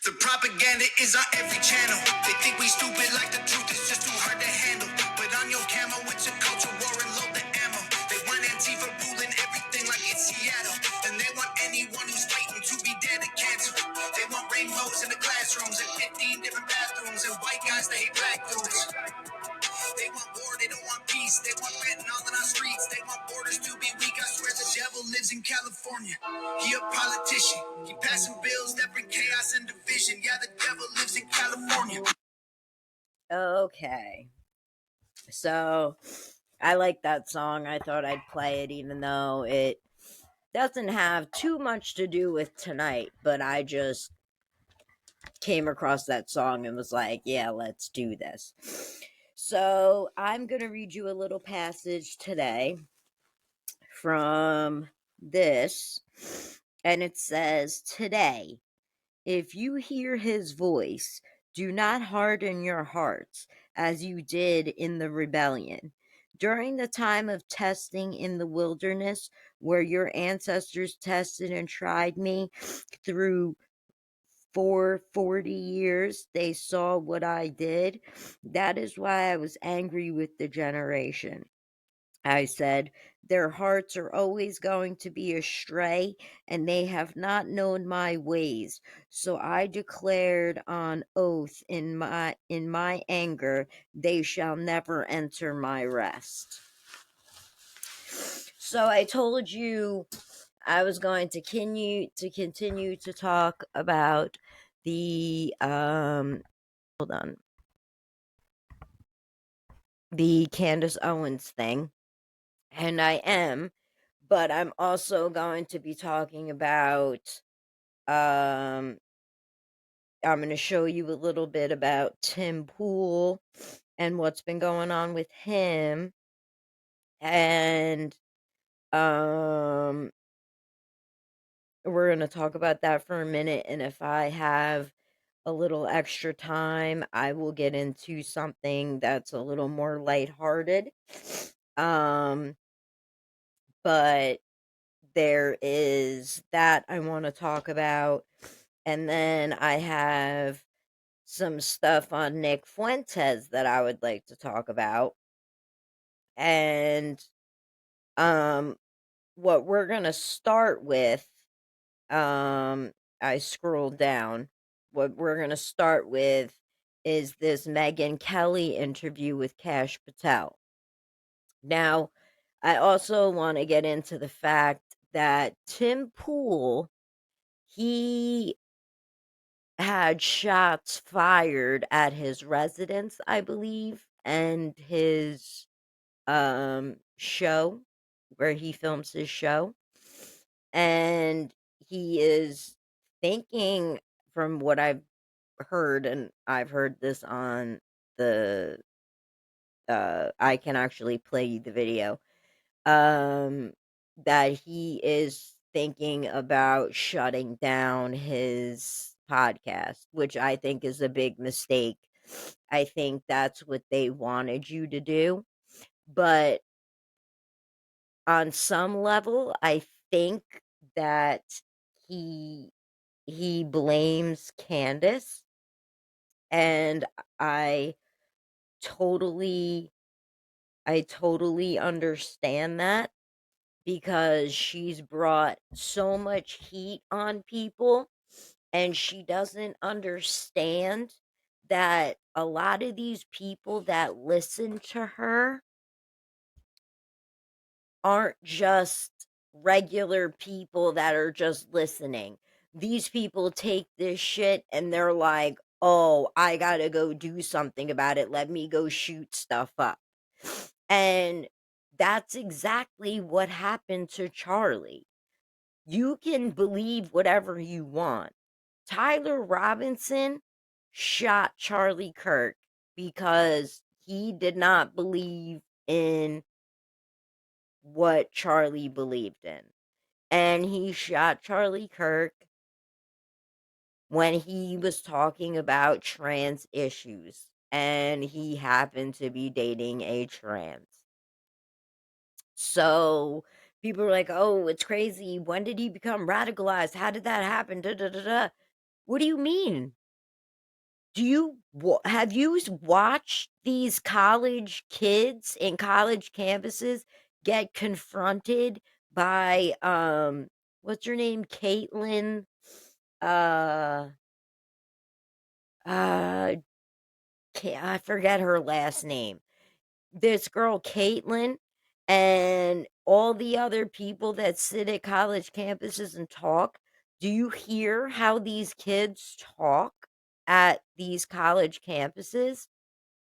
The propaganda is on every channel. They think we stupid like the truth is just too hard to handle. But on your camo, it's a culture war and load the ammo. They want Antifa ruling everything like it's Seattle. And they want anyone who's fighting to be dead and canceled. They want rainbows in the classrooms and 15 different bathrooms and white guys that hate black dudes. They want war, they don't want peace. They want fentanyl in our streets. They want borders to be weak. I swear the devil lives in California. He a politician. He passing bills that bring chaos and division. Yeah, the devil lives in California. Okay. So, I like that song. I thought I'd play it even though it doesn't have too much to do with tonight. But I just came across that song and was like, yeah, let's do this. So I'm going to read you a little passage today from this, and it says, "Today, if you hear his voice, do not harden your hearts as you did in the rebellion. During the time of testing in the wilderness, where your ancestors tested and tried me through for 40 years, they saw what I did. That is why I was angry with the generation. I said, their hearts are always going to be astray, and they have not known my ways. So I declared on oath in my anger, they shall never enter my rest." So I told you I was going to continue to talk about the hold on, the Candace Owens thing, and I am, but I'm also going to be talking about I'm going to show you a little bit about Tim Pool and what's been going on with him, and we're going to talk about that for a minute, and if I have a little extra time, I will get into something that's a little more lighthearted. But there is that I want to talk about, and then I have some stuff on Nick Fuentes that I would like to talk about. And what we're going to start with, I scrolled down. What we're going to start with is this Megyn Kelly interview with Kash Patel. Now, I also want to get into the fact that Tim Pool, he had shots fired at his residence, I believe, and his show where he films his show. And he is thinking, from what I've heard, and I've heard this on the I can actually play you the video, that he is thinking about shutting down his podcast, which I think is a big mistake. I think that's what they wanted you to do. But on some level, I think that he he blames Candace, and I totally I totally understand that, because she's brought so much heat on people, and she doesn't understand that a lot of these people that listen to her aren't just regular people that are just listening. These people take this shit and they're like, oh, I gotta go do something about it. Let me go shoot stuff up. And that's exactly what happened to Charlie. You can believe whatever you want. Tyler Robinson shot Charlie Kirk because he did not believe in what Charlie believed in. And he shot Charlie Kirk when he was talking about trans issues. And he happened to be dating a trans. So people were like, oh, it's crazy. When did he become radicalized? How did that happen? Da, da, da, da. What do you mean? Have you watched these college kids in college campuses get confronted by, what's her name? Caitlin, uh, uh, I forget her last name. This girl, Caitlin, and all the other people that sit at college campuses and talk. Do you hear how these kids talk at these college campuses?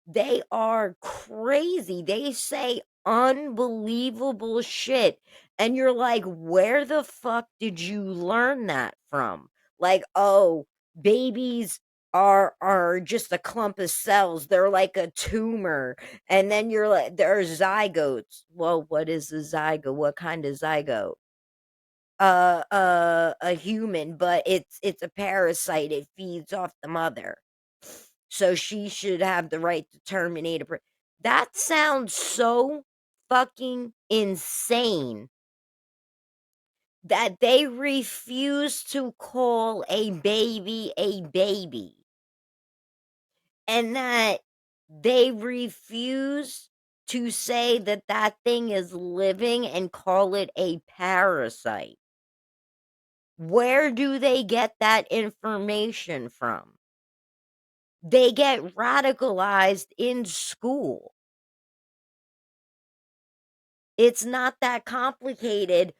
They are crazy. They say unbelievable shit. And you're like, where the fuck did you learn that from? Like, oh, babies are just a clump of cells. They're like a tumor. And then you're like, they're zygotes. Well, what is a zygote? What kind of zygote? A human, but it's a parasite. It feeds off the mother. So she should have the right to terminate a that sounds so fucking insane that they refuse to call a baby, and that they refuse to say that that thing is living and call it a parasite. Where do they get that information from? They get radicalized in school. It's not that complicated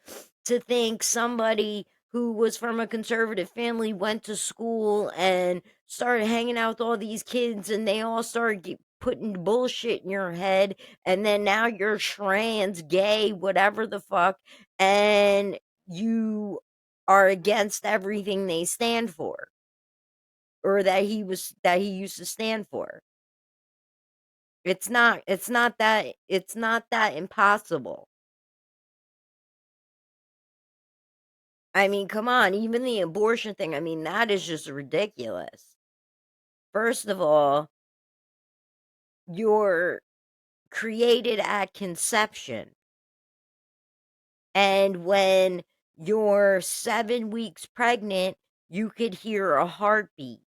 to think somebody who was from a conservative family went to school and started hanging out with all these kids, and they all started putting bullshit in your head, and then now you're trans, gay, whatever the fuck, and you are against everything they stand for, or that he used to stand for. It's not that impossible. I mean, come on, even the abortion thing, I mean, that is just ridiculous. First of all, you're created at conception. And when you're 7 weeks pregnant, you could hear a heartbeat.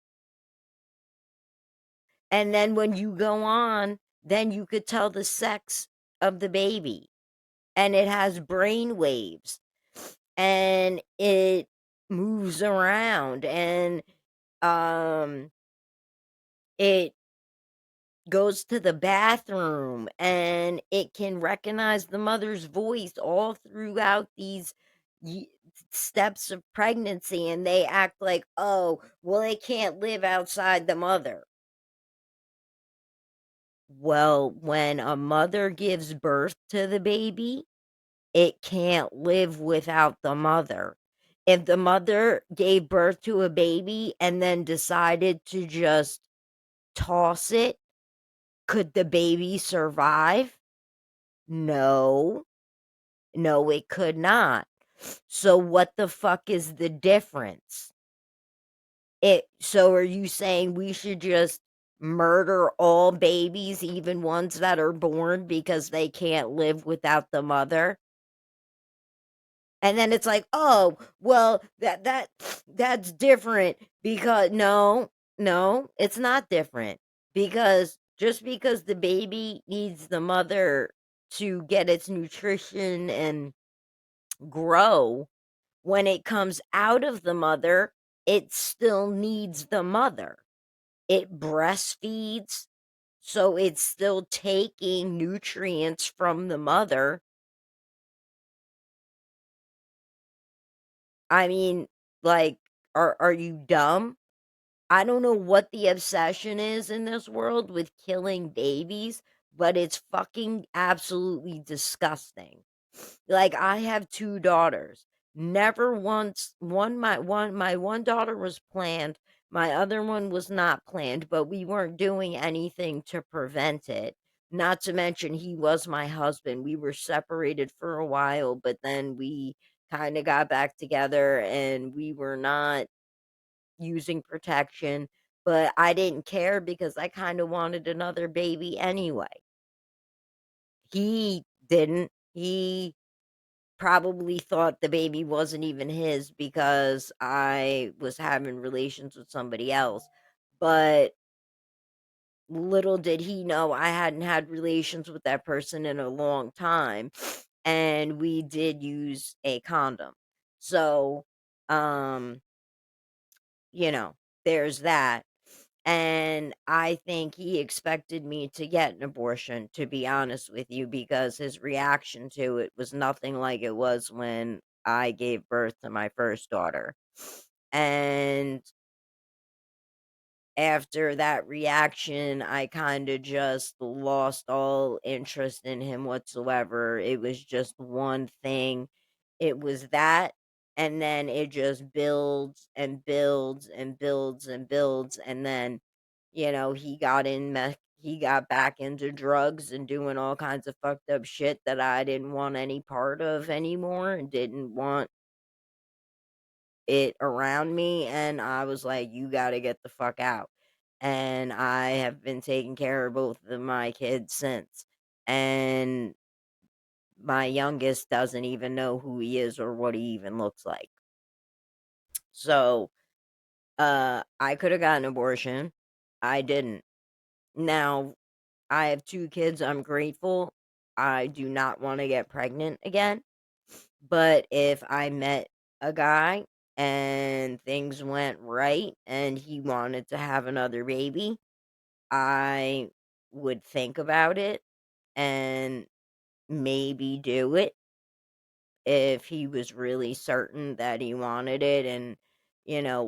And then when you go on, then you could tell the sex of the baby. And it has brain waves and it moves around, and um it goes to the bathroom, and it can recognize the mother's voice all throughout these ye- steps of pregnancy, and they act like, oh, well, it can't live outside the mother. Well, when a mother gives birth to the baby, it can't live without the mother. If the mother gave birth to a baby and then decided to just toss it, could the baby survive? No. No, it could not. So what the fuck is the difference? So are you saying we should just murder all babies, even ones that are born, because they can't live without the mother? And then it's like, "Oh, well, that's different because," no, no, it's not different, because just because the baby needs the mother to get its nutrition and grow, when it comes out of the mother, it still needs the mother. It breastfeeds, so it's still taking nutrients from the mother. I mean, like, are you dumb? I don't know what the obsession is in this world with killing babies, but it's fucking absolutely disgusting. Like, I have 2 daughters. Never once my one daughter was planned, my other one was not planned, but we weren't doing anything to prevent it. Not to mention he was my husband. We were separated for a while, but then we kinda got back together, and we were not using protection, but I didn't care because I kinda wanted another baby anyway. He didn't. probably thought the baby wasn't even his because I was having relations with somebody else. But little did he know I hadn't had relations with that person in a long time, and we did use a condom. So, um, you know, there's that. And I think he expected me to get an abortion, to be honest with you, because his reaction to it was nothing like it was when I gave birth to my first daughter. And after that reaction, I kinda just lost all interest in him whatsoever. It was just one thing. It was that, and then it just builds and builds and builds and builds, and then, he got back into drugs and doing all kinds of fucked up shit that I didn't want any part of anymore and didn't want it around me, and I was like, "You gotta get the fuck out." And I have been taking care of both of my kids since, and my youngest doesn't even know who he is or what he even looks like. So, I coulda got an abortion. I didn't. Now, I have 2 kids, I'm grateful. I do not wanna get pregnant again. But if I met a guy and things went right and he wanted to have another baby, I would think about it and maybe do it if he was really certain that he wanted it and,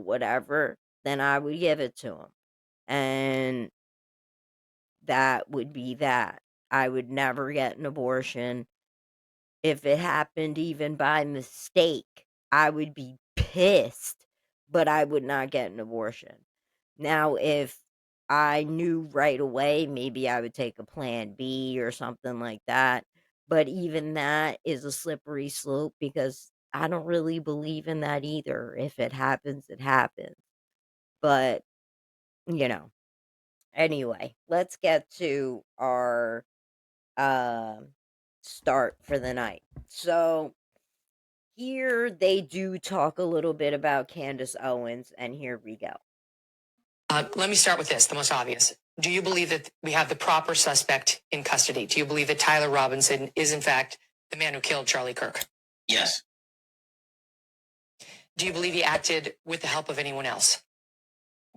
whatever, then I would give it to him. And that would be that. I would never get an abortion. If it happened even by mistake, I would be pissed, but I would not get an abortion. Now, if I knew right away, maybe I would take a plan B or something like that, but even that is a slippery slope because I don't really believe in that either. If it happens, it happens. But, you know, anyway, let's get to our um start for the night. So, here they do talk a little bit about Candace Owens, and here we go. Let me start with this, the most obvious. Do you believe that we have the proper suspect in custody? Do you believe that Tyler Robinson is, in fact, the man who killed Charlie Kirk? Yes. Do you believe he acted with the help of anyone else?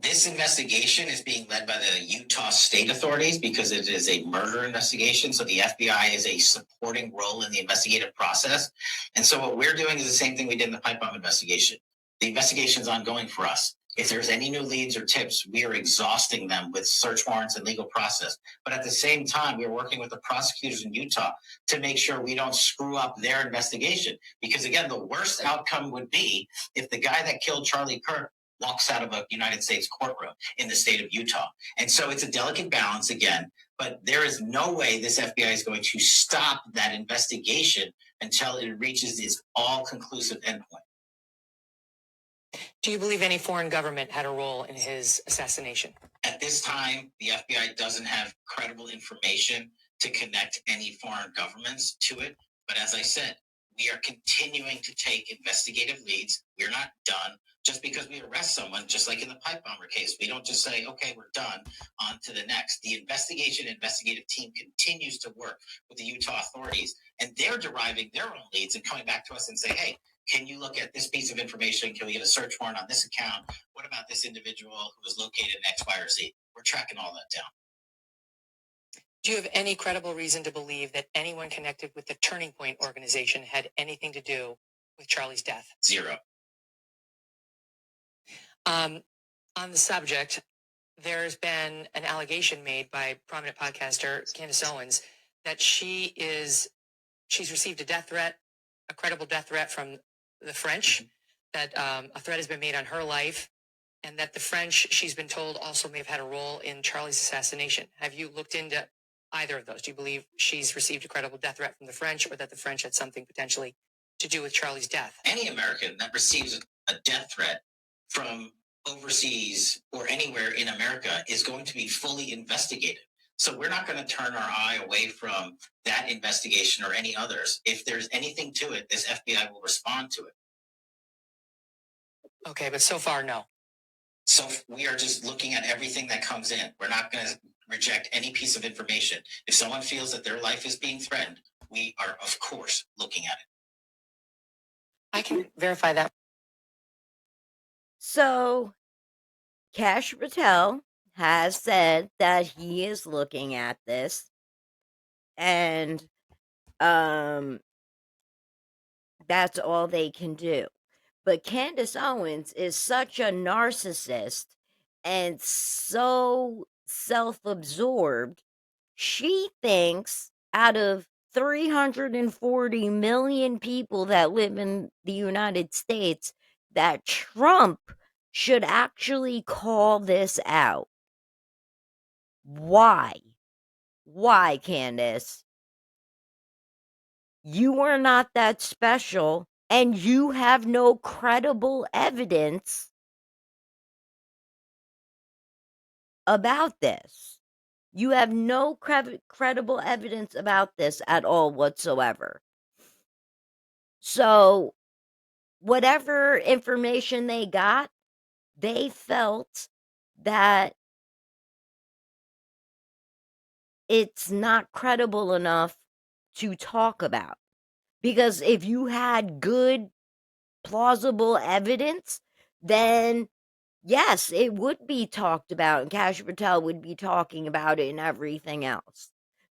This investigation is being led by the Utah state authorities because it is a murder investigation. So the FBI is a supporting role in the investigative process. And so what we're doing is the same thing we did in the pipe bomb investigation. The investigation is ongoing for us. If there's any new leads or tips, we are exhausting them with search warrants and legal process. But at the same time, we're working with the prosecutors in Utah to make sure we don't screw up their investigation. Because again, the worst outcome would be if the guy that killed Charlie Kirk walks out of a United States courtroom in the state of Utah. And so it's a delicate balance again, but there is no way this FBI is going to stop that investigation until it reaches its all-conclusive endpoint. Do you believe any foreign government had a role in his assassination? At this time, the FBI doesn't have credible information to connect any foreign governments to it. But as I said, we are continuing to take investigative leads. We're not done. Just because we arrest someone, just like in the pipe bomber case, we don't just say, okay, we're done, on to the next. The investigative team continues to work with the Utah authorities, and they're deriving their own leads and coming back to us and say, hey, can you look at this piece of information? Can we get a search warrant on this account? What about this individual who was located in X, Y, or Z? We're tracking all that down. Do you have any credible reason to believe that anyone connected with the Turning Point organization had anything to do with Charlie's death? Zero. On the subject, there's been an allegation made by prominent podcaster Candace Owens that she's received a death threat, a credible death threat from the French, that a threat has been made on her life, and that the French, she's been told, also may have had a role in Charlie's assassination. Have you looked into either of those? Do you believe she's received a credible death threat from the French, or that the French had something potentially to do with Charlie's death? Any American that receives a death threat from overseas or anywhere in America is going to be fully investigated. So we're not going to turn our eye away from that investigation or any others. If there's anything to it, this FBI will respond to it. Okay, but so far, no. So we are just looking at everything that comes in. We're not going to reject any piece of information. If someone feels that their life is being threatened, we are, of course, looking at it. I can verify that. So, Cash Patel has said that he is looking at this, and that's all they can do. But Candace Owens is such a narcissist and so self-absorbed. She thinks out of 340 million people that live in the United States that Trump should actually call this out. Why? Why, Candace? You are not that special, and you have no credible evidence about this. You have no credible evidence about this at all whatsoever. So, whatever information they got, they felt that it's not credible enough to talk about. Because if you had good, plausible evidence, then yes, it would be talked about, and Kash Patel would be talking about it and everything else.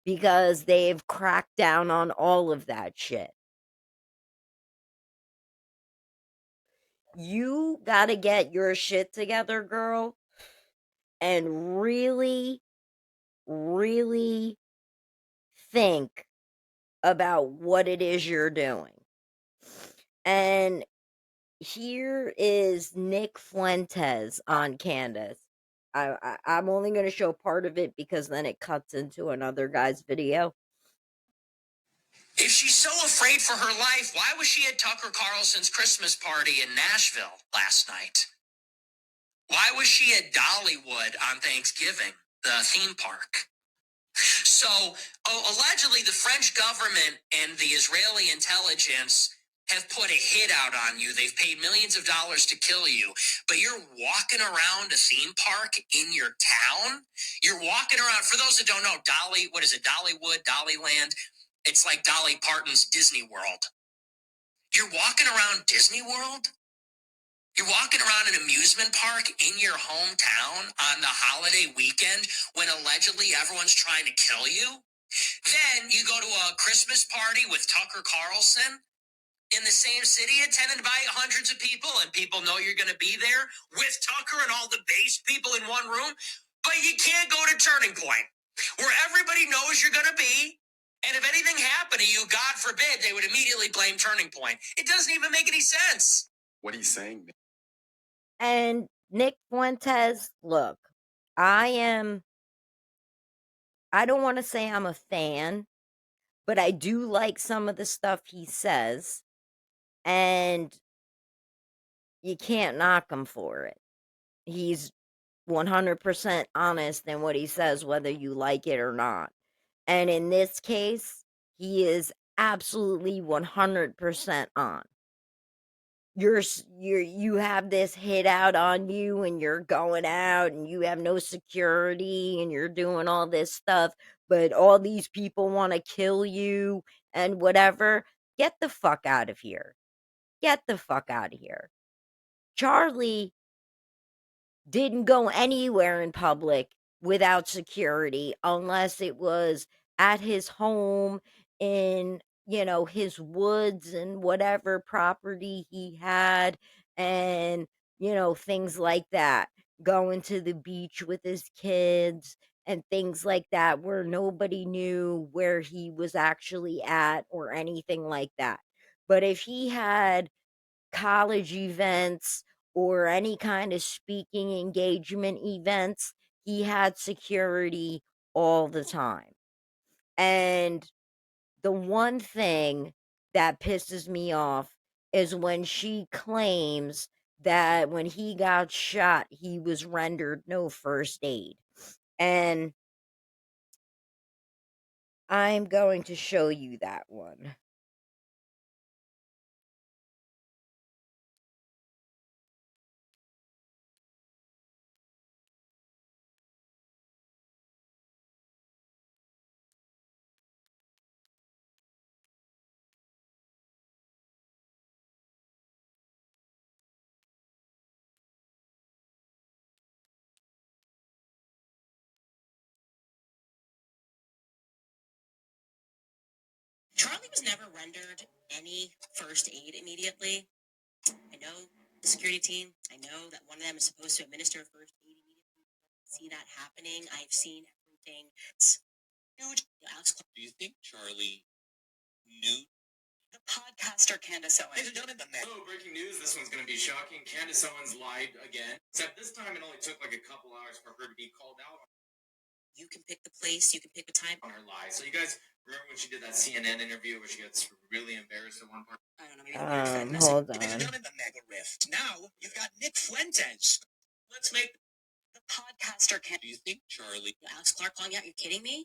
Because they've cracked down on all of that shit. You gotta get your shit together, girl, and really, really think about what it is you're doing. And here is Nick Fuentes on Candace. I'm only going to show part of it because then it cuts into another guy's video. If she's so afraid for her life, why was she at Tucker Carlson's Christmas party in Nashville last night? Why was she at Dollywood on Thanksgiving, the theme park? So, allegedly, the French government and the Israeli intelligence have put a hit out on you. They've paid millions of dollars to kill you, but you're walking around a theme park in your town. You're walking around, for those that don't know, Dollywood, Dollyland. It's like Dolly Parton's Disney World. You're walking around Disney World? You're walking around an amusement park in your hometown on the holiday weekend when allegedly everyone's trying to kill you? Then you go to a Christmas party with Tucker Carlson in the same city attended by hundreds of people, and people know you're going to be there with Tucker and all the base people in one room. But you can't go to Turning Point where everybody knows you're going to be. And if anything happened to you, God forbid, they would immediately blame Turning Point. It doesn't even make any sense. What he's saying. And Nick Fuentes, look, I don't want to say I'm a fan, but I do like some of the stuff he says, and you can't knock him for it. He's 100% honest in what he says, whether you like it or not. And in this case, he is absolutely 100% on. You have this hit out on you, and you're going out and you have no security and you're doing all this stuff, but all these people want to kill you and whatever. Get the fuck out of here. Get the fuck out of here. Charlie didn't go anywhere in public without security unless it was at his home in, his woods and whatever property he had, and, things like that. Going to the beach with his kids and things like that, where nobody knew where he was actually at or anything like that. But if he had college events or any kind of speaking engagement events, he had security all the time. And the one thing that pisses me off is when she claims that when he got shot, he was rendered no first aid. And I'm going to show you that one. Charlie was never rendered any first aid immediately. I know the security team. I know that one of them is supposed to administer first aid immediately. See that happening. I've seen everything. It's huge. Do you think Charlie knew? The podcaster Candace Owens. Ladies and gentlemen, So, breaking news. This one's going to be shocking. Candace Owens lied again. Except this time it only took like a couple hours for her to be called out. You can pick the place. You can pick the time. On her lie. So you guys remember when she did that CNN interview where she gets really embarrassed at one part? I don't know. Maybe Hold Ladies and on. gentlemen, the mega rift. Now you've got Nick Fuentes. Let's make the podcaster. Do you think Charlie? Alex Clark calling me out? You're kidding me?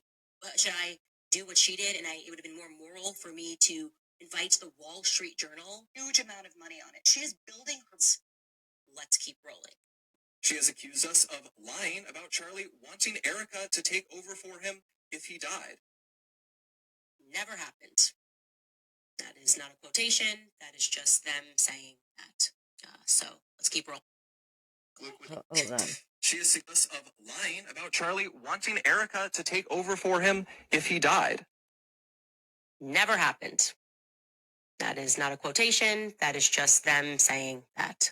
Should I do what she did? And it would have been more moral for me to invite the Wall Street Journal. Huge amount of money on it. She is building her. Let's keep rolling. She has accused us of lying about Charlie wanting Erica to take over for him if he died. Never happened. That is not a quotation. That is just them saying that. So let's keep rolling. Hold on. She has accused us of lying about Charlie wanting Erica to take over for him if he died. Never happened. That is not a quotation. That is just them saying that.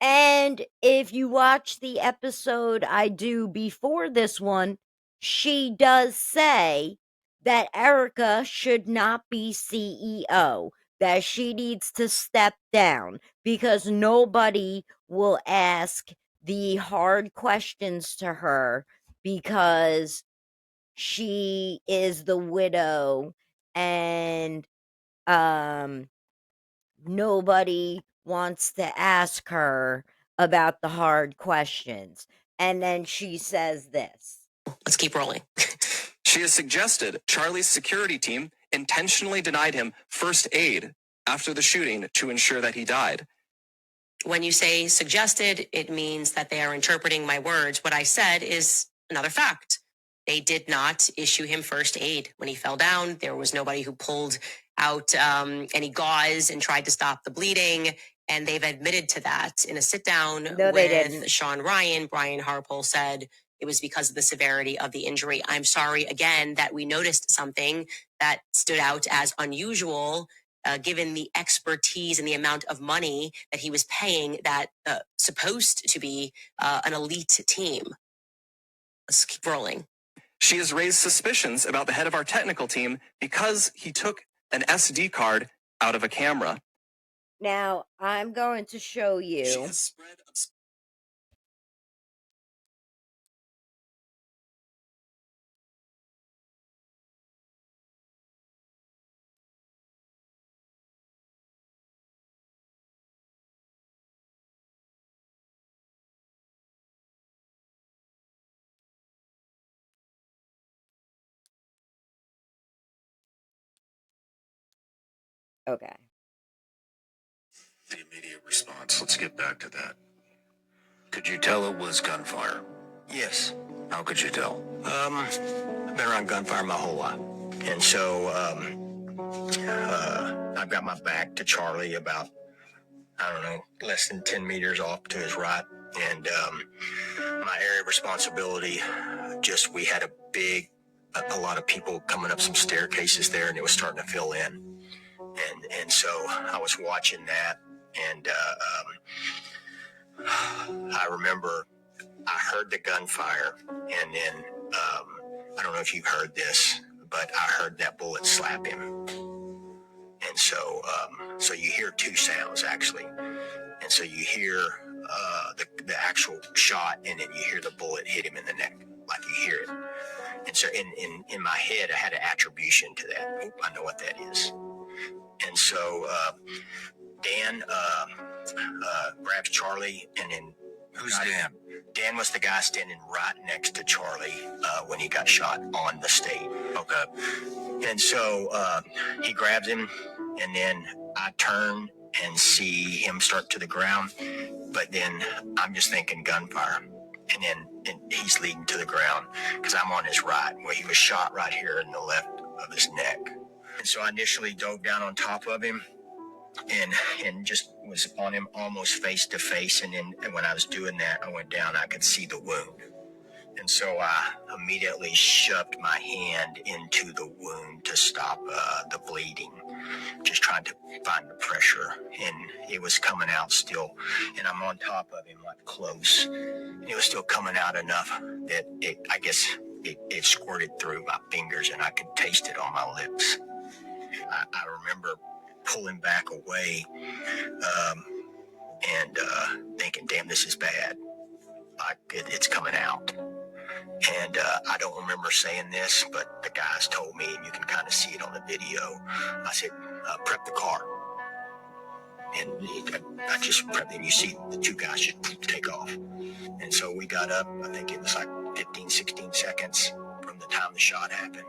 And if you watch the episode I do before this one, she does say that Erica should not be CEO, that she needs to step down because nobody will ask the hard questions to her because she is the widow and nobody wants to ask her about the hard questions. And then she says this. Let's keep rolling. She has suggested Charlie's security team intentionally denied him first aid after the shooting to ensure that he died. When you say suggested, it means that they are interpreting my words. What I said is another fact. They did not issue him first aid when he fell down. There was nobody who pulled out any gauze and tried to stop the bleeding. And they've admitted to that in a sit down with Sean Ryan. Brian Harpole said it was because of the severity of the injury. I'm sorry again that we noticed something that stood out as unusual, given the expertise and the amount of money that he was paying that supposed to be an elite team. Let's keep rolling. She has raised suspicions about the head of our technical team because he took an SD card out of a camera. Now, I'm going to show you. She has spread Okay. The immediate response. Let's get back to that. Could you tell it was gunfire? Yes. How could you tell? I've been around gunfire my whole life. And so, I've got my back to Charlie about, I don't know, less than 10 meters off to his right. And, my area of responsibility, we had a lot of people coming up some staircases there and it was starting to fill in. And so I was watching that and, I remember I heard the gunfire and then, I don't know if you've heard this, but I heard that bullet slap him. And so, so you hear two sounds actually. And so you hear, the actual shot and then you hear the bullet hit him in the neck, like you hear it. And so in my head, I had an attribution to that. Oh, I know what that is. And so, Dan, grabs Charlie and then Who's Dan? Dan was the guy standing right next to Charlie when he got shot on the state. Okay. And so he grabs him, and then I turn and see him start to the ground. But then I'm just thinking gunfire. And he's leading to the ground because I'm on his right, where he was shot right here in the left of his neck. And so I initially dove down on top of him and just was on him almost face to face. And then when I was doing that, I went down, I could see the wound. And so I immediately shoved my hand into the wound to stop the bleeding, just trying to find the pressure. And it was coming out still. And I'm on top of him, like close. And it was still coming out enough that it squirted through my fingers and I could taste it on my lips. I remember pulling back away and thinking, damn, this is bad. It's coming out. And I don't remember saying this, but the guys told me, and you can kind of see it on the video. I said, prep the car. And I just prepped, and you see the two guys just take off. And so we got up, I think it was like 15, 16 seconds from the time the shot happened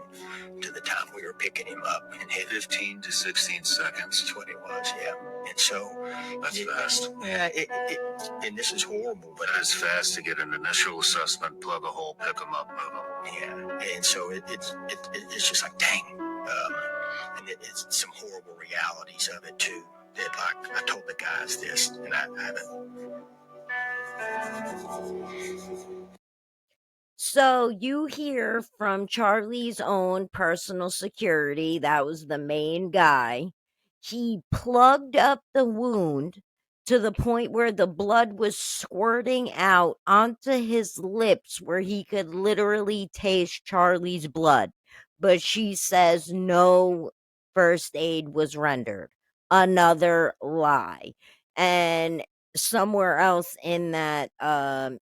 to the time we were picking him up and hit 15 to 16 seconds. That's what it was, yeah. And so That's fast. Yeah, and this is horrible, but That is fast to get an initial assessment, plug a hole, pick them up, move them. yeah. And so it's just like, dang. And it's some horrible realities of it too. That like I told the guys this, and I haven't. So you hear from Charlie's own personal security, that was the main guy. He plugged up the wound to the point where the blood was squirting out onto his lips, where he could literally taste Charlie's blood. But she says no first aid was rendered. Another lie. And somewhere else in that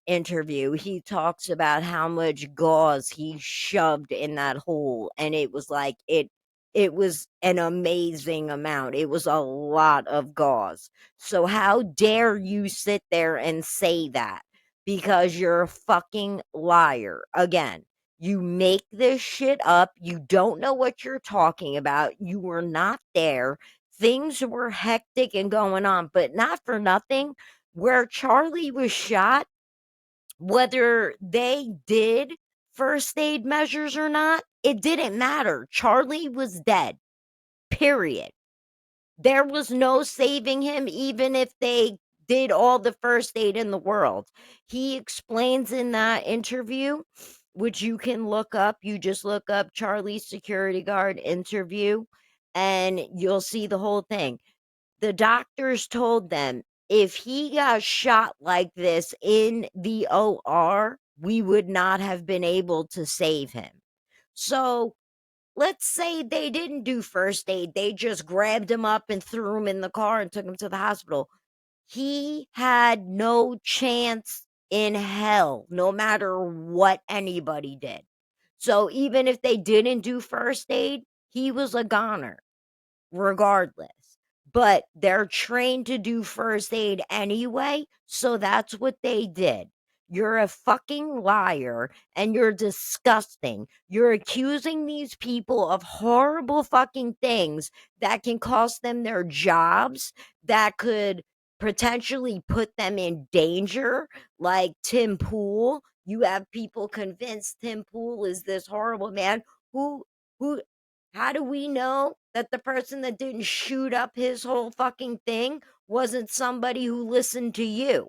interview, he talks about how much gauze he shoved in that hole, and it was like it was an amazing amount. It was a lot of gauze. So how dare you sit there and say that? Because you're a fucking liar. Again, you make this shit up. You don't know what you're talking about. You were not there. Things were hectic and going on, but not for nothing. Where Charlie was shot, whether they did first aid measures or not, it didn't matter. Charlie was dead, period. There was no saving him, even if they did all the first aid in the world. He explains in that interview, which you can look up. You just look up Charlie's security guard interview, and you'll see the whole thing. The doctors told them if he got shot like this in the OR, we would not have been able to save him. So let's say they didn't do first aid. They just grabbed him up and threw him in the car and took him to the hospital. He had no chance in hell, no matter what anybody did. So even if they didn't do first aid, he was a goner regardless. But they're trained to do first aid anyway, so that's what they did. You're a fucking liar and you're disgusting. You're accusing these people of horrible fucking things that can cost them their jobs, that could potentially put them in danger, like Tim Pool. You have people convinced Tim Pool is this horrible man who how do we know that the person that didn't shoot up his whole fucking thing wasn't somebody who listened to you?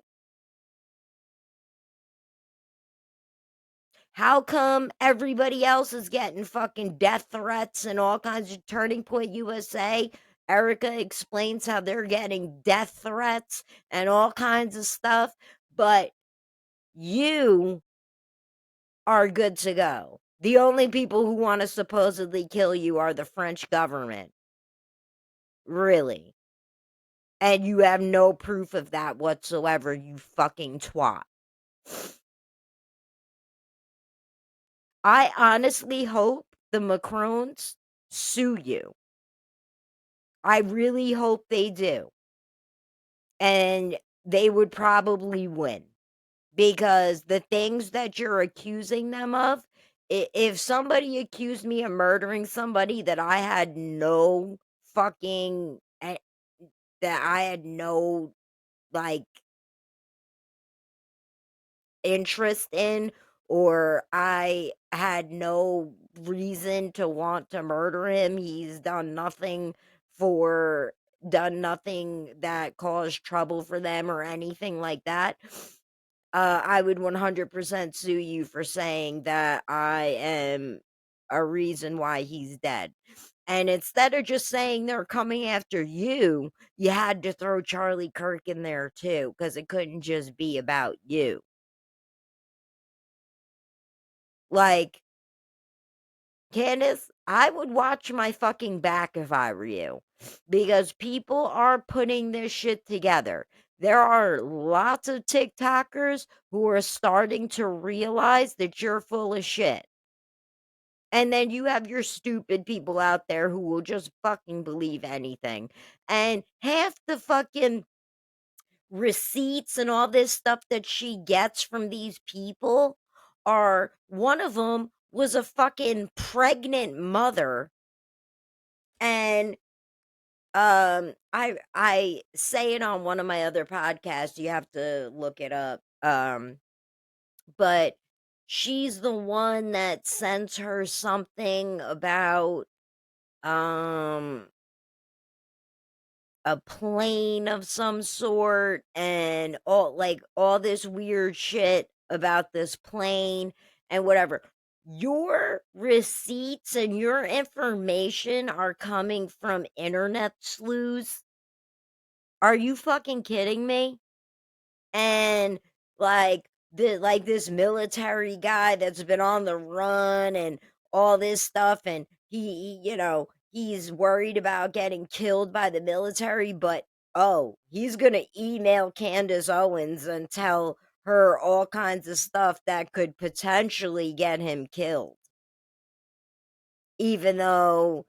How come everybody else is getting fucking death threats and all kinds of Turning Point USA? Erica explains how they're getting death threats and all kinds of stuff, but you are good to go. The only people who want to supposedly kill you are the French government. Really. And you have no proof of that whatsoever, you fucking twat. I honestly hope the Macrons sue you. I really hope they do. And they would probably win. because the things that you're accusing them of, if somebody accused me of murdering somebody that I had no fucking, that I had no, like, interest in, or I had no reason to want to murder him, he's done nothing that caused trouble for them or anything like that, I would 100% sue you for saying that I am a reason why he's dead. And instead of just saying they're coming after you, you had to throw Charlie Kirk in there too, because it couldn't just be about you. Like, Candace, I would watch my fucking back if I were you, because people are putting this shit together. There are lots of TikTokers who are starting to realize that you're full of shit. And then you have your stupid people out there who will just fucking believe anything. And half the fucking receipts and all this stuff that she gets from these people are, one of them was a fucking pregnant mother, and I say it on one of my other podcasts, you have to look it up, but she's the one that sends her something about um a plane of some sort, and all this weird shit about this plane and whatever. Your receipts and your information are coming from internet sleuths. Are you fucking kidding me? And like this military guy that's been on the run and all this stuff, and he's worried about getting killed by the military, but he's gonna email Candace Owens and tell her all kinds of stuff that could potentially get him killed, even though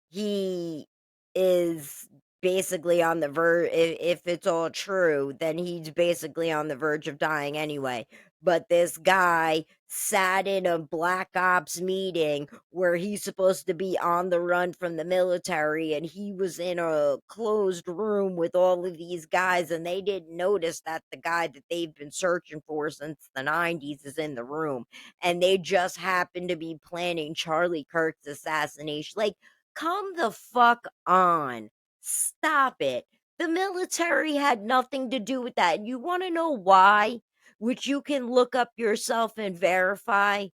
he is basically on the verge. If it's all true, then he's basically on the verge of dying anyway. But this guy sat in a black ops meeting where he's supposed to be on the run from the military, and he was in a closed room with all of these guys, and they didn't notice that the guy that they've been searching for since the 90s is in the room, and they just happened to be planning Charlie Kirk's assassination. Like, come the fuck on. Stop it. The military had nothing to do with that. And you want to know why? Which you can look up yourself and verify.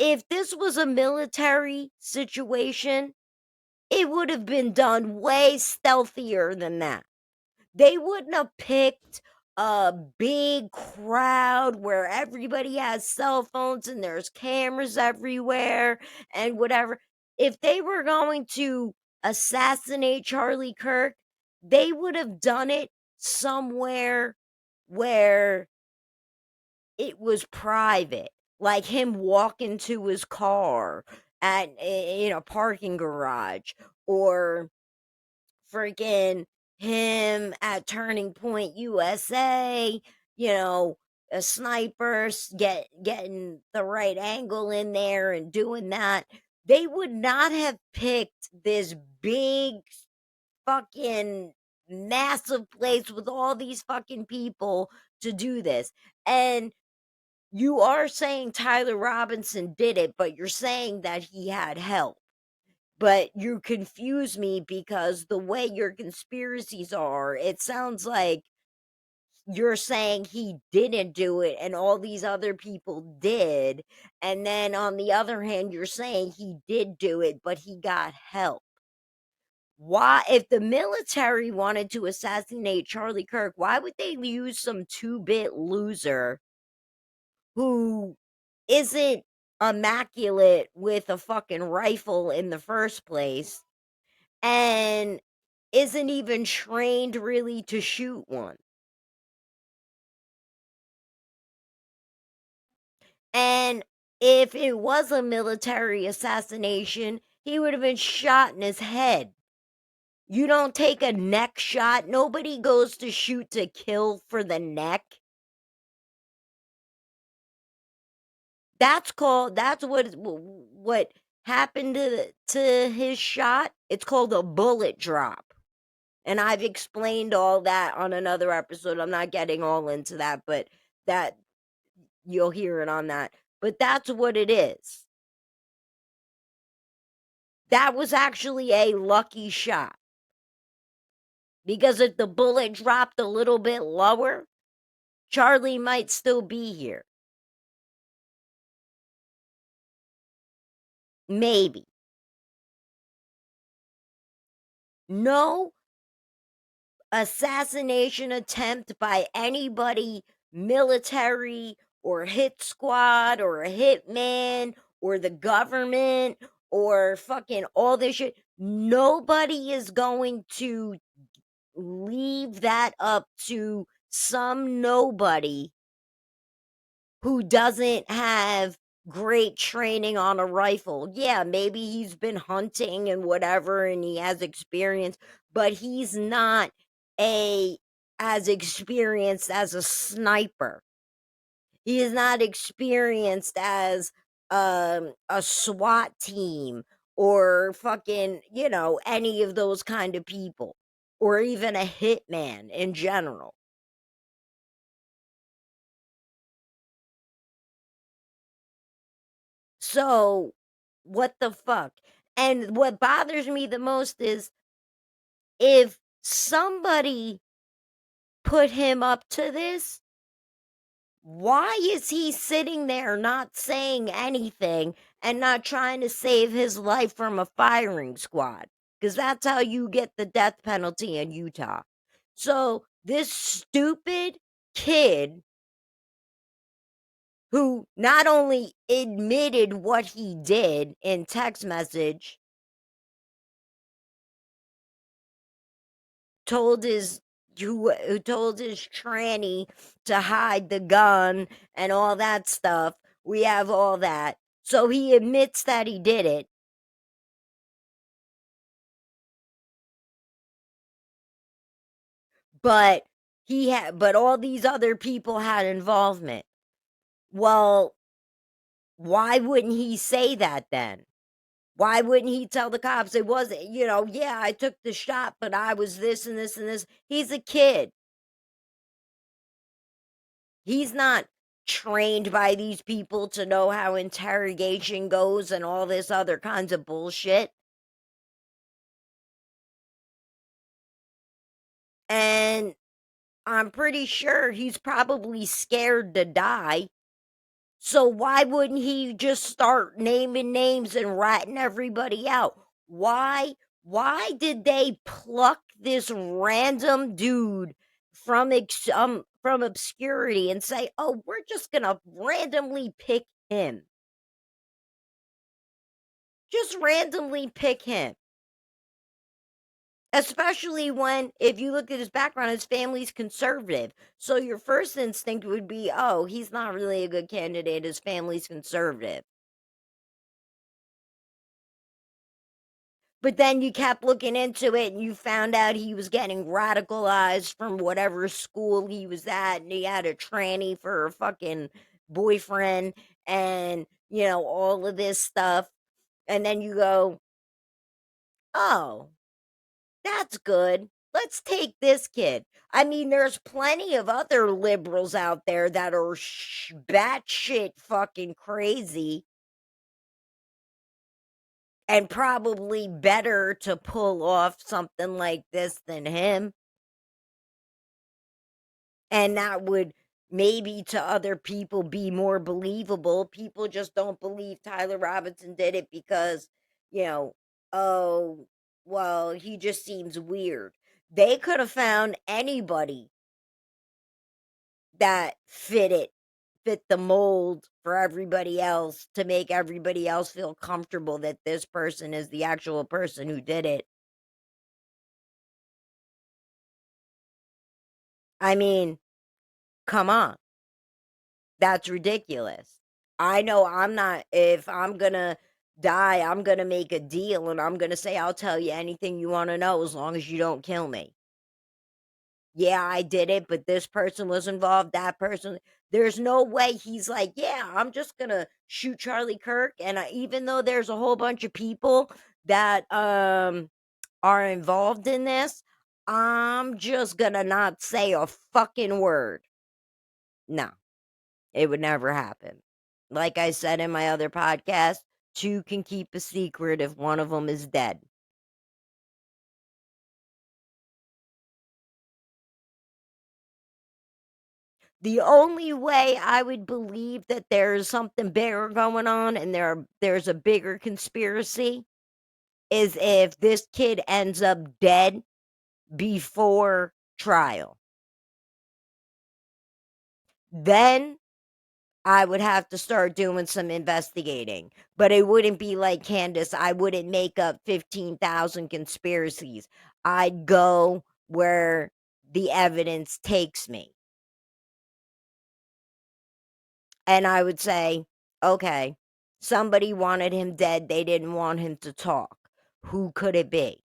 If this was a military situation, it would have been done way stealthier than that. They wouldn't have picked a big crowd where everybody has cell phones and there's cameras everywhere and whatever. If they were going to assassinate Charlie Kirk, they would have done it somewhere where it was private, like him walking to his car in a parking garage, or freaking him at Turning Point USA, a sniper getting the right angle in there and doing that. They would not have picked this big fucking massive place with all these fucking people to do this. And you are saying Tyler Robinson did it, but you're saying that he had help. But you confuse me because the way your conspiracies are, it sounds like you're saying he didn't do it and all these other people did. And then on the other hand, you're saying he did do it, but he got help. Why, if the military wanted to assassinate Charlie Kirk, why would they use some two-bit loser who isn't immaculate with a fucking rifle in the first place and isn't even trained really to shoot one? And if it was a military assassination, he would have been shot in his head. You don't take a neck shot. Nobody goes to shoot to kill for the neck. That's what happened to his shot. It's called a bullet drop. And I've explained all that on another episode. I'm not getting all into that, but that you'll hear it on that. But that's what it is. That was actually a lucky shot. Because if the bullet dropped a little bit lower, Charlie might still be here. Maybe. No assassination attempt by anybody military or hit squad or a hitman or the government or fucking all this shit. Nobody is going to leave that up to some nobody who doesn't have great training on a rifle. Yeah, maybe he's been hunting and whatever and he has experience, but he's not as experienced as a sniper. He is not experienced as a SWAT team or fucking, any of those kind of people or even a hitman in general. So, what the fuck? And what bothers me the most is if somebody put him up to this, why is he sitting there not saying anything and not trying to save his life from a firing squad? Because that's how you get the death penalty in Utah. So, this stupid kid who not only admitted what he did in text message, told his who told his tranny to hide the gun and all that stuff. We have all that. So he admits that he did it. But but all these other people had involvement. Well, why wouldn't he say that then? Why wouldn't he tell the cops it wasn't, yeah, I took the shot, but I was this and this and this. He's a kid. He's not trained by these people to know how interrogation goes and all this other kinds of bullshit. And I'm pretty sure he's probably scared to die. So why wouldn't he just start naming names and ratting everybody out? Why did they pluck this random dude from obscurity and say, "Oh, we're just going to randomly pick him." Just randomly pick him. Especially when, if you look at his background, his family's conservative. So your first instinct would be, oh, he's not really a good candidate. His family's conservative. But then you kept looking into it and you found out he was getting radicalized from whatever school he was at. And he had a tranny for a fucking boyfriend and, all of this stuff. And then you go, oh, that's good. Let's take this kid. I mean, there's plenty of other liberals out there that are batshit fucking crazy and probably better to pull off something like this than him. And that would maybe to other people be more believable. People just don't believe Tyler Robinson did it because, oh, well, he just seems weird. They could have found anybody that fit the mold for everybody else to make everybody else feel comfortable that this person is the actual person who did it. I mean, come on. That's ridiculous. I know if I'm gonna die, I'm gonna make a deal and I'm gonna say, I'll tell you anything you want to know as long as you don't kill me. yeah, I did it, but this person was involved, that person. There's no way he's like, yeah, I'm just gonna shoot Charlie Kirk. And even though there's a whole bunch of people that are involved in this, I'm just gonna not say a fucking word. No, it would never happen. Like I said in my other podcast, two can keep a secret if one of them is dead. The only way I would believe that there's something bigger going on and there's a bigger conspiracy is if this kid ends up dead before trial. Then I would have to start doing some investigating. But it wouldn't be like Candace. I wouldn't make up 15,000 conspiracies. I'd go where the evidence takes me. And I would say, okay, somebody wanted him dead. They didn't want him to talk. Who could it be?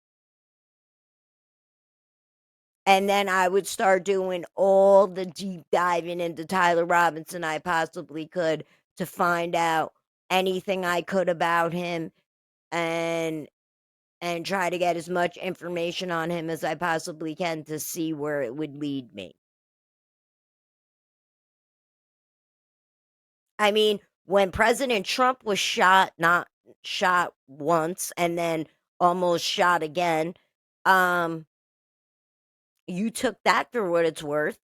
And then I would start doing all the deep diving into Tyler Robinson I possibly could to find out anything I could about him and try to get as much information on him as I possibly can to see where it would lead me. I mean, when President Trump was shot, not shot once and then almost shot again, you took that for what it's worth.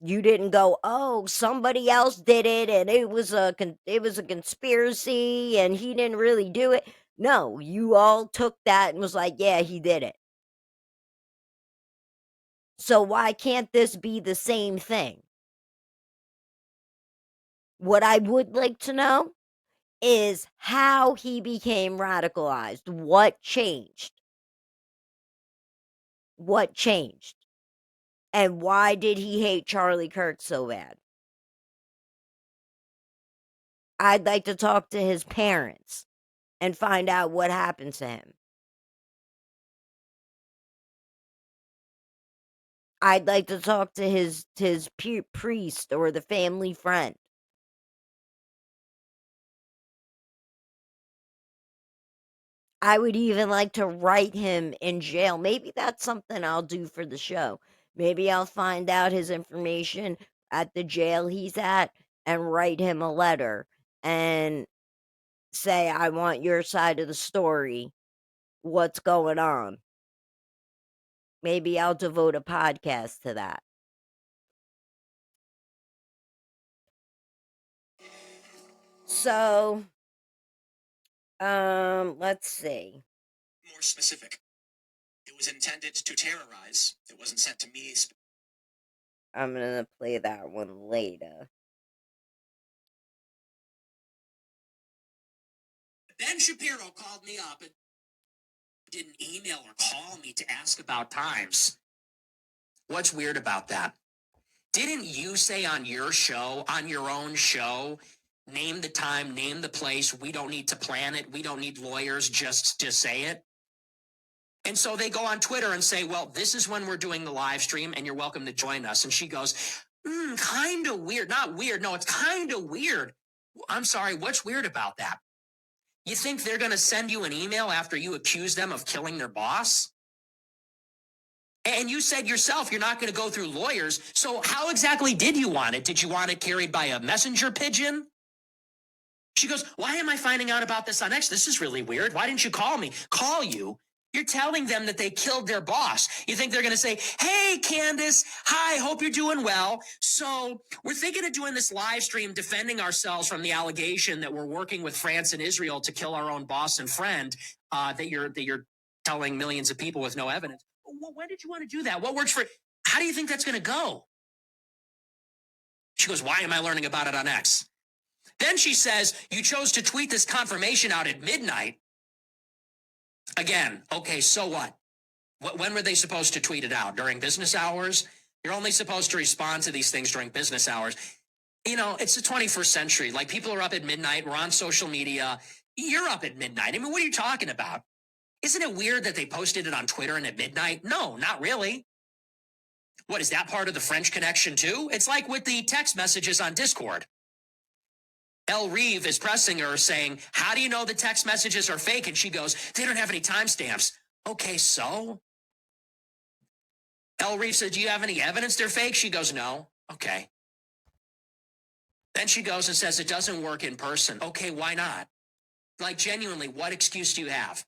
You didn't go, oh, somebody else did it and it was a conspiracy and he didn't really do it. No, you all took that and was like, yeah, he did it. So why can't this be the same thing? What I would like to know is how he became radicalized. What changed? What changed? And why did he hate Charlie Kirk so bad? I'd like to talk to his parents and find out what happened to him. I'd like to talk to his priest or the family friend. I would even like to write him in jail. Maybe that's something I'll do for the show. Maybe I'll find out his information at the jail he's at and write him a letter and say, I want your side of the story. What's going on? Maybe I'll devote a podcast to that. So, let's see. More specific. It was intended to terrorize. It wasn't sent to me. I'm gonna play that one later. Ben Shapiro called me up and didn't email or call me to ask about times. What's weird about that? Didn't you say on your show, on your own show, name the time, name the place, we don't need to plan it, we don't need lawyers, just to say it? And so they go on Twitter and say, well, this is when we're doing the live stream and you're welcome to join us. And she goes, kind of weird. Not weird. No, it's kind of weird. I'm sorry. What's weird about that? You think they're going to send you an email after you accuse them of killing their boss? And you said yourself, you're not going to go through lawyers. So how exactly did you want it? Did you want it carried by a messenger pigeon? She goes, why am I finding out about this on X? This is really weird. Why didn't you call me? Call you? You're telling them that they killed their boss. You think they're going to say, hey, Candace, hi, hope you're doing well. So we're thinking of doing this live stream defending ourselves from the allegation that we're working with France and Israel to kill our own boss and friend that you're telling millions of people with no evidence. Well, when did you want to do that? What works for how do you think that's going to go? She goes, why am I learning about it on X? Then she says, you chose to tweet this confirmation out at midnight. Again, okay, so what? When were they supposed to tweet it out? During business hours? You're only supposed to respond to these things during business hours. You know, it's the 21st century. Like, people are up at midnight. We're on social media. You're up at midnight. I mean, what are you talking about? Isn't it weird that they posted it on Twitter and at midnight? No, not really. What is that part of the French Connection too? It's like with the text messages on Discord. El Reeve is pressing her saying, how do you know the text messages are fake? And she goes, they don't have any timestamps. Okay, so? El Reeve said, do you have any evidence they're fake? She goes, no. Okay. Then she goes and says, it doesn't work in person. Okay, why not? Like, genuinely, what excuse do you have?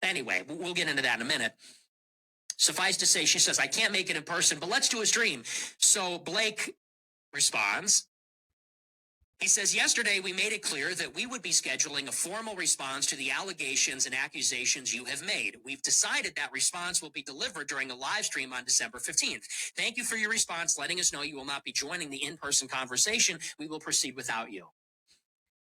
Anyway, we'll get into that in a minute. Suffice to say, she says, I can't make it in person, but let's do a stream. So Blake responds. He says, yesterday we made it clear that we would be scheduling a formal response to the allegations and accusations you have made. We've decided that response will be delivered during a live stream on December 15th. Thank you for your response, letting us know you will not be joining the in-person conversation. We will proceed without you.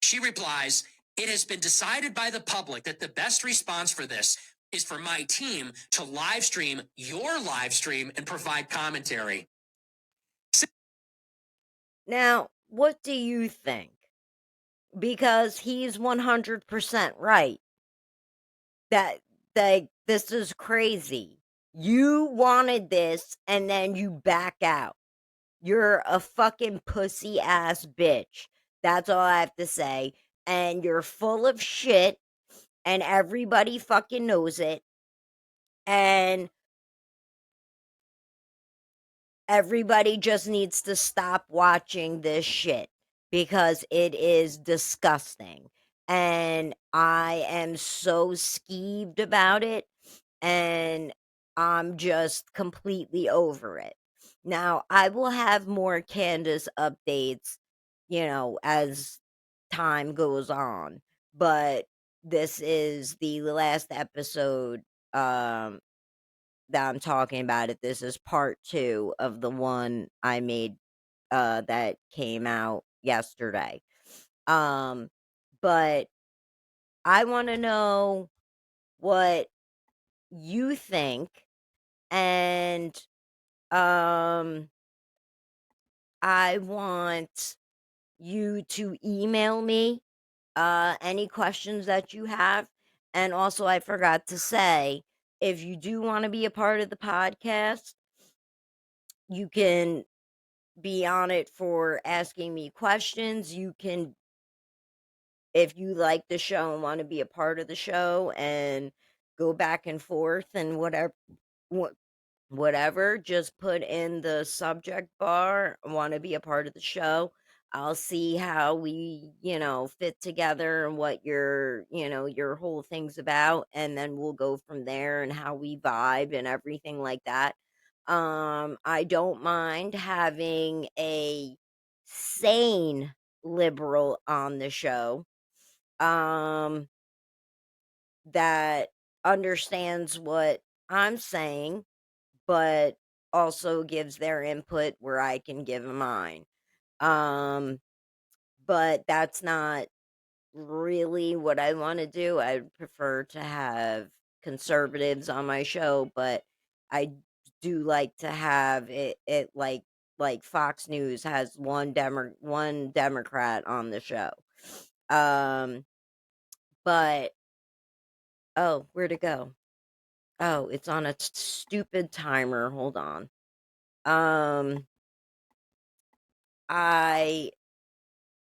She replies, it has been decided by the public that the best response for this is for my team to live stream your live stream and provide commentary. Now, what do you think? Because he's 100% right. That this is crazy. You wanted this and then you back out. You're a fucking pussy ass bitch. That's all I have to say. And you're full of shit and everybody fucking knows it. And everybody just needs to stop watching this shit because it is disgusting. And I am so skeeved about it. And I'm just completely over it. Now, I will have more Candace updates, as time goes on. But this is the last episode that I'm talking about it. This is part 2 of the one I made that came out yesterday. But I want to know what you think, and I want you to email me any questions that you have. And also, I forgot to say, if you do want to be a part of the podcast, you can be on it for asking me questions. You can, if you like the show and want to be a part of the show and go back and forth and whatever, just put in the subject bar, want to be a part of the show. I'll see how we, fit together and what your whole thing's about. And then we'll go from there and how we vibe and everything like that. I don't mind having a sane liberal on the show. That understands what I'm saying, but also gives their input where I can give mine. But that's not really what I want to do. I'd prefer to have conservatives on my show, but I do like to have it like Fox News has one Democrat on the show. But oh, where'd it go? Oh, it's on a stupid timer. Hold on. I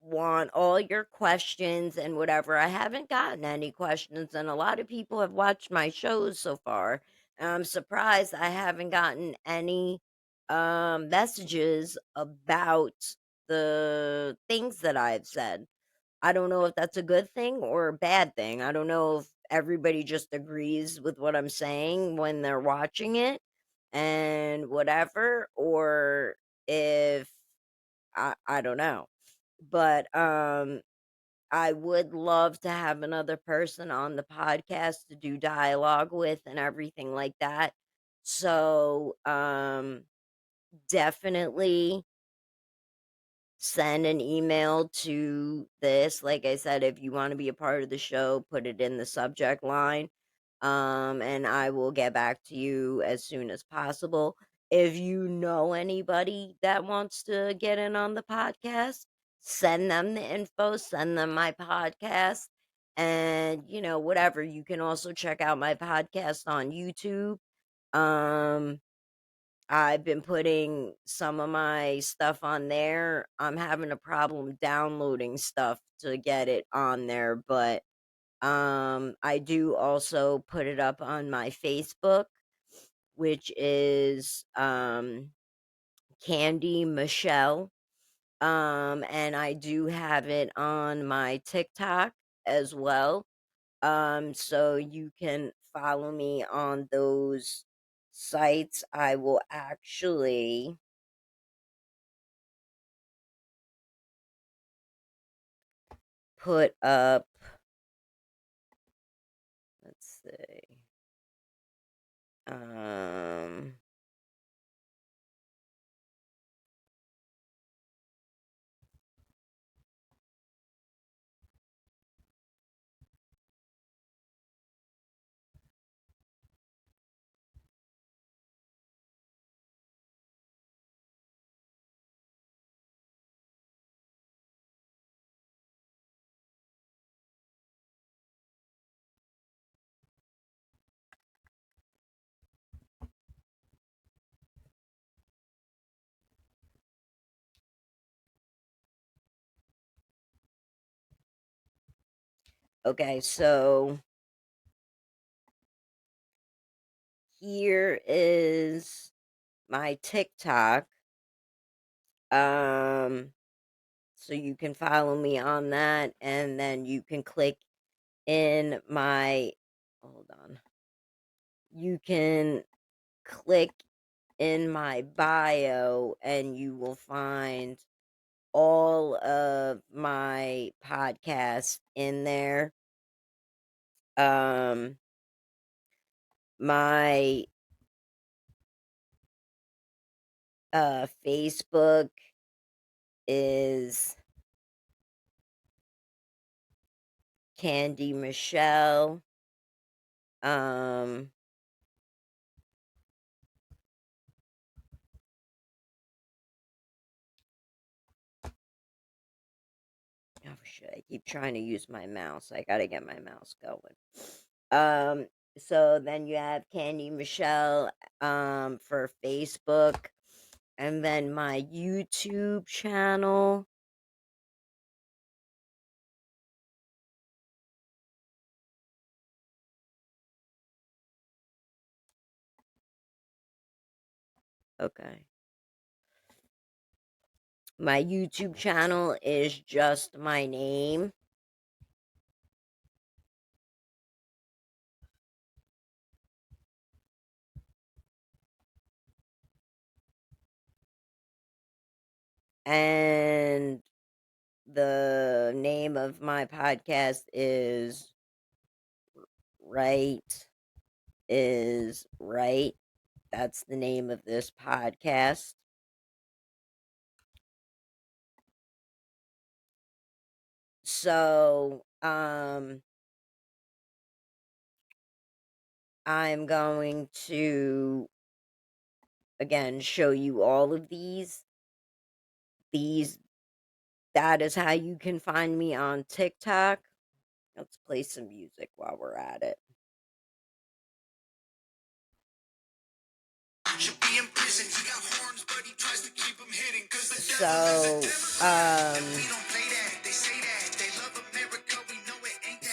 want all your questions and whatever. I haven't gotten any questions, and a lot of people have watched my shows so far. And I'm surprised I haven't gotten any messages about the things that I've said. I don't know if that's a good thing or a bad thing. I don't know if everybody just agrees with what I'm saying when they're watching it and whatever, or if I don't know. But I would love to have another person on the podcast to do dialogue with and everything like that. So definitely send an email to this. Like I said, if you want to be a part of the show, put it in the subject line. And I will get back to you as soon as possible. If you know anybody that wants to get in on the podcast, send them the info, send them my podcast, and whatever. You can also check out my podcast on YouTube. I've been putting some of my stuff on there. I'm having a problem downloading stuff to get it on there, but I do also put it up on my Facebook, which is Candy Michelle. And I do have it on my TikTok as well. So you can follow me on those sites. I will actually put up, let's see. Um okay, so here is my TikTok. So you can follow me on that, and then you can click in my, hold on. You can click in my bio and you will find all of my podcasts in there. My Facebook is Candy Michelle. Oh shit, I keep trying to use my mouse. I gotta get my mouse going. So then you have Candy Michelle for Facebook, and then my YouTube channel. Okay. My YouTube channel is just my name. And the name of my podcast is Right is Right. That's the name of this podcast. So, I'm going to again show you all of these. That is how you can find me on TikTok. Let's play some music while we're at it.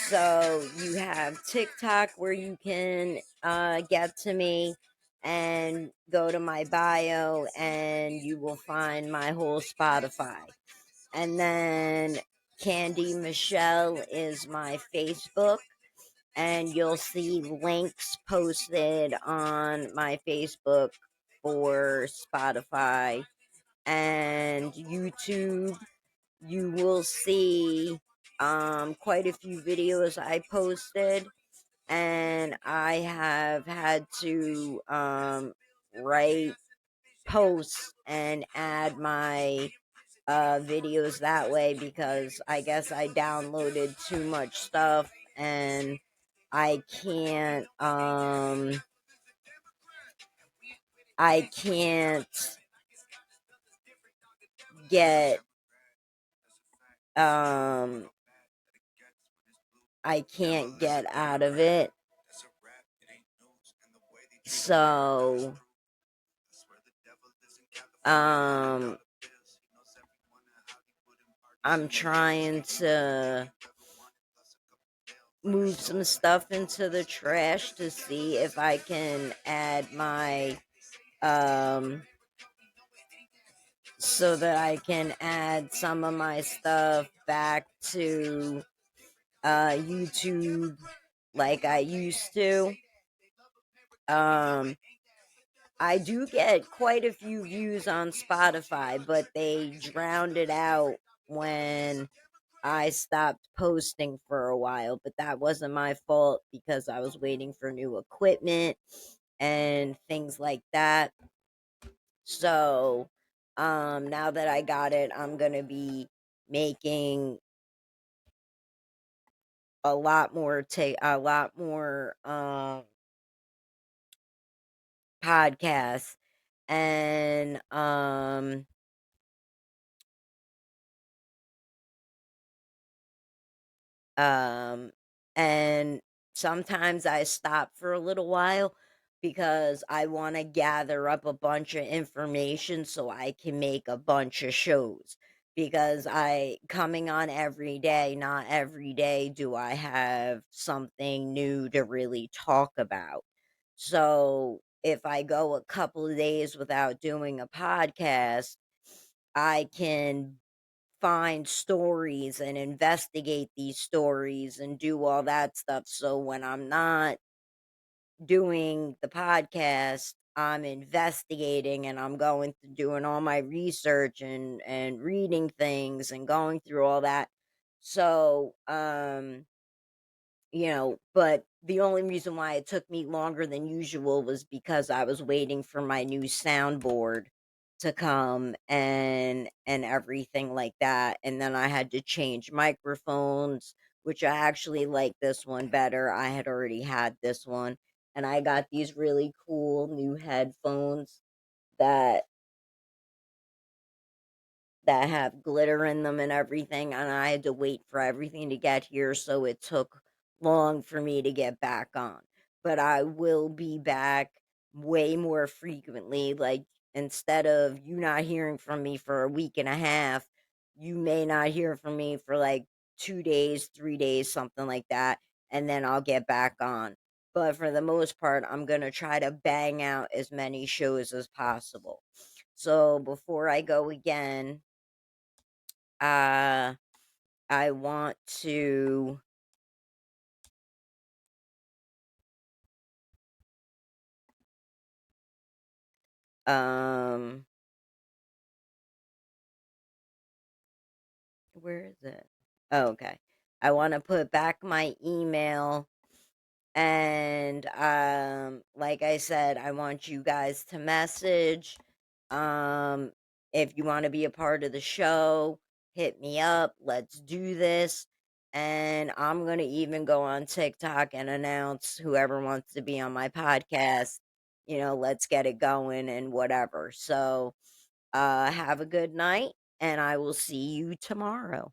So you have TikTok where you can get to me and go to my bio and you will find my whole Spotify. And then Candy Michelle is my Facebook, and you'll see links posted on my Facebook for Spotify and YouTube. You will see quite a few videos I posted, and I have had to write posts and add my videos that way because I guess I downloaded too much stuff and I can't get I can't get out of it. So I'm trying to move some stuff into the trash to see if I can add my so that I can add some of my stuff back to YouTube like I used to. I do get quite a few views on Spotify, but they drowned it out when I stopped posting for a while. But that wasn't my fault because I was waiting for new equipment and things like that. So, now that I got it, I'm gonna be making a lot more podcasts and Um, and sometimes I stop for a little while because I want to gather up a bunch of information so I can make a bunch of shows. Because I coming on every day, not every day do I have something new to really talk about. So if I go a couple of days without doing a podcast, I can find stories and investigate these stories and do all that stuff. So when I'm not doing the podcast, I'm investigating and I'm going through doing all my research and reading things and going through all that. So but the only reason why it took me longer than usual was because I was waiting for my new soundboard to come and everything like that, and then I had to change microphones, which I actually like this one better. I had already had this one, and I got these really cool new headphones that have glitter in them and everything, and I had to wait for everything to get here, so it took long for me to get back on. But I will be back way more frequently. Like, instead of you not hearing from me for a week and a half, you may not hear from me for like 2 days, 3 days, something like that, and then I'll get back on. But for the most part, I'm going to try to bang out as many shows as possible. So before I go again, uh, I want to um where is it? Oh, okay. I want to put back my email, and like I said, I want you guys to message um if you want to be a part of the show, hit me up. Let's do this. And I'm going to even go on TikTok and announce whoever wants to be on my podcast, let's get it going and whatever. So, have a good night, and I will see you tomorrow.